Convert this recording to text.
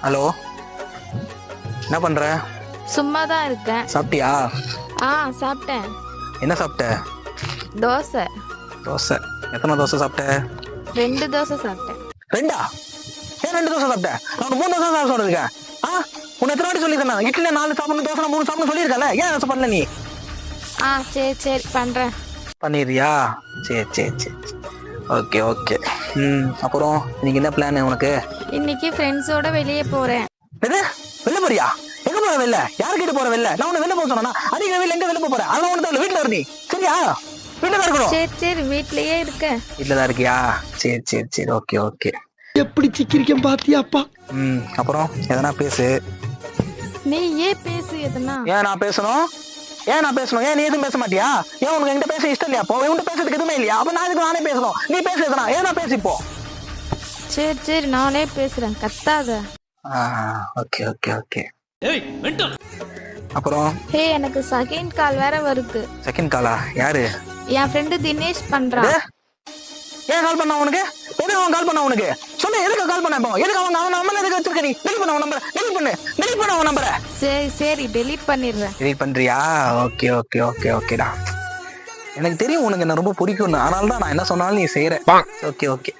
Hello, என்ன பண்ற? சும்மா தான் இருக்கேன். சாப்பிட்டியா? சாப்பிட்டேன். என்ன சாப்பிட்ட? தோசை. தோசை. எத்தனை தோசை சாப்பிட்ட? 2 தோசை சாப்பிட்டேன். 2ஆ? ஏன் 2 தோசை சாப்பிட்ட? நான் 3 தோசை சாப்பிட சொல்லிருக்கேன். உன்னை எத்தனை வாட்டி சொல்லியிருக்கேன்? இட்லில 4 சாப்பிடணும், தோசை 3 சாப்பிடணும் சொல்லியிருக்கல. ஏன் தோசை பண்ணல நீ? சரி பண்றேன். பண்ணிடுறியா? சரி. Okay okay. அப்புறம் இன்னைக்கு என்ன பிளான் உனக்கு? இன்னைக்கு ஃப்ரெண்ட்ஸோட வெளியே போறேன். எது? வெளில போறியா? எங்க போற வெளில? யாருக்கிட்ட போற வெளில? நான் உன்னை வெளில போக சொன்னா அதிக வெளில எங்க வெளில போறேன்? அதெல்லாம் ஒண்ணு வீட்டுல இரு. நீ சரியா? வீட்டுல தான் இருக்கணும். சரி வீட்லயே இருக்கேன். வீட்டுல தான் இருக்கியா? சரி. ஓகே. எப்படி சிக்கிரிக்கம் பாத்தியாப்பா? அப்புறம் எதனா பேசு. நீ ஏன் பேசு எதனா? ஏன் நான் பேசணும்? ஏன் நீ எதுவும் பேச மாட்டியா? ஏன் உனக்கு என்கிட்ட பேச இஷ்டம் இல்லையா? அப்போ உன்கிட்ட பேசுறதுக்கு எதுவுமே இல்லையா? அப்ப நான் இதுக்கு நானே பேசணும். நீ பேச எதனா? ஏன் நான் பேசிப்போ? சரி நானே பேசுறேன், கத்தாத. ஓகே. அப்புறம் எனக்கு செகண்ட் கால் வேற வருது. செகண்ட் காலா? யாரு? என் ஃப்ரெண்டு தினேஷ் பண்றான். ஏன் கால் பண்ண உனக்கு? எதுக்கு அவன் கால் பண்ண உனக்கு? சொல்லு, எதுக்கு கால் பண்ண? இப்போ எதுக்கு அவன் நம்பர் எதுக்கு வச்சிருக்க? நீ டெலிட் பண்ண அவன் நம்பரை. டெலிட் பண்ண அவன் நம்பரை. சரி டெலிட் பண்ணிடுறேன். டெலிட் பண்றியா? ஓகேடா. எனக்கு தெரியும் உனக்கு என்ன ரொம்ப பிடிக்கும்னு. அதனால தான் நான் என்ன சொன்னாலும் நீ செய்யற. ஓகே.